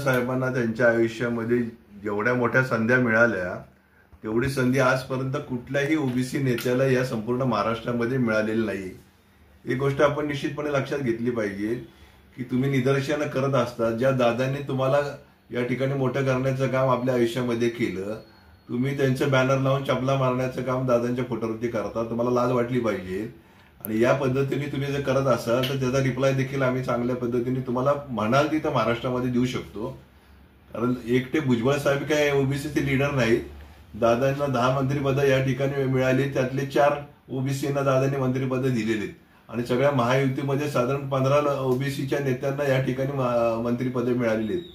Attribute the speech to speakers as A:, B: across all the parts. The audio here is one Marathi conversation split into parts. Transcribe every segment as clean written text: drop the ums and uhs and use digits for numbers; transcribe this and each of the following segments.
A: साहेबांना त्यांच्या आयुष्यामध्ये जेवढ्या मोठ्या संध्या मिळाल्या तेवढी संधी आजपर्यंत कुठल्याही ओबीसी नेत्याला या संपूर्ण महाराष्ट्रामध्ये मिळालेली नाही। ही गोष्ट आपण निश्चितपणे लक्षात घेतली पाहिजे की तुम्ही निदर्शनं करत असता ज्या दादांनी तुम्हाला या ठिकाणी मोठं करण्याचं काम आपल्या आयुष्यामध्ये केलं, तुम्ही त्यांचं बॅनर लावून चपला मारण्याचं काम दादांच्या फोटोवरती करता, तुम्हाला लाज वाटली पाहिजे। आणि या पद्धतीने तुम्ही जर करत असाल तर त्याचा रिप्लाय देखील आम्ही चांगल्या पद्धतीने तुम्हाला म्हणाल तिथं महाराष्ट्रामध्ये देऊ शकतो। कारण एकटे भुजबळ साहेब काय ओबीसीचे लीडर नाहीत। दादांना 10 मंत्रिपद या ठिकाणी मिळाली, त्यातले 4 ओबीसींना दादांनी मंत्रिपद दिलेली आणि सगळ्या महायुतीमध्ये साधारण 15 ओबीसीच्या नेत्यांना या ठिकाणी मंत्रिपद मिळालेली आहेत।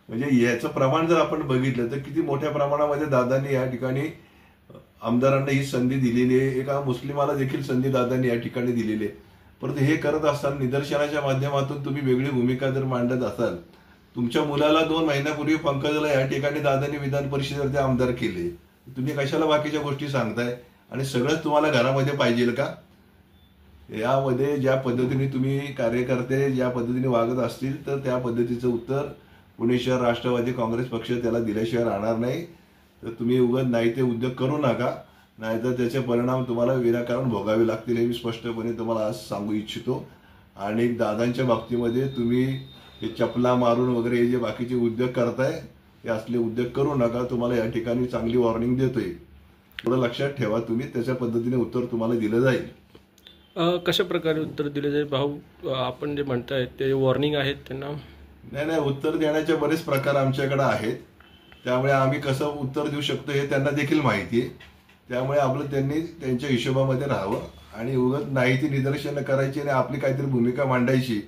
A: म्हणजे याचं प्रमाण जर आपण बघितलं तर किती मोठ्या प्रमाणामध्ये दादांनी या ठिकाणी आमदारांना ही संधी दिलेली आहे। एका मुस्लिमाला देखील संधी दादांनी या ठिकाणी दिलेली आहे। परंतु हे करत असताना निदर्शनाच्या माध्यमातून तुम्ही वेगळी भूमिका जर मांडत असाल, तुमच्या मुलाला 2 महिन्यापूर्वी पंकजला या ठिकाणी दादांनी विधान परिषदेवरती आमदार केले, तुम्ही कशाला बाकीच्या गोष्टी सांगताय? आणि सगळंच तुम्हाला घरामध्ये पाहिजे का? यामध्ये ज्या पद्धतीने तुम्ही कार्यकर्ते ज्या पद्धतीने वागत असतील तर त्या पद्धतीचं उत्तर पुणे शहर राष्ट्रवादी काँग्रेस पक्ष त्याला दिल्याशिवाय राहणार नाही। तर तुम्ही उगाच नाही ते उद्योग करू नका, नाहीतर त्याचे परिणाम तुम्हाला विनाकारण भोगावे लागतील हे मी स्पष्टपणे तुम्हाला आज सांगू इच्छितो। आणि दादांच्या बाबतीमध्ये तुम्ही हे चपला मारून वगैरे हे जे बाकीचे उद्योग करताय हे असले उद्योग करू नका। तुम्हाला या ठिकाणी चांगली वॉर्निंग देतोय, थोडं लक्षात ठेवा तुम्ही, त्याच्या पद्धतीने उत्तर तुम्हाला दिलं जाईल।
B: कशा प्रकारे उत्तर दिले जाईल भाऊ? आपण जे म्हणताय ते वॉर्निंग आहेत त्यांना?
A: नाही, उत्तर देण्याचे बरेच प्रकार आमच्याकडे आहेत, त्यामुळे आम्ही कसं उत्तर देऊ शकतो हे त्यांना देखील माहिती आहे। त्यामुळे आपलं त्यांनी त्यांच्या हिशोबामध्ये राहावं आणि उगाच नाही ती निदर्शनं करायची आणि आपली काहीतरी भूमिका मांडायची।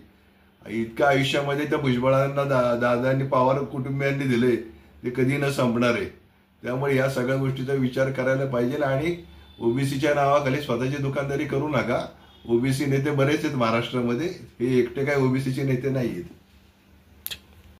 A: इतक्या आयुष्यामध्ये त्या भुजबळांना दादांनी पवार कुटुंबियांनी दिले ते कधी न संपणार आहे। त्यामुळे या सगळ्या गोष्टीचा विचार करायला पाहिजे आणि ओबीसीच्या नावाखाली स्वतःची दुकानदारी करू नका। ओबीसी नेते बरेच आहेत महाराष्ट्रामध्ये, हे एकटे काय ओबीसीचे नेते नाही आहेत।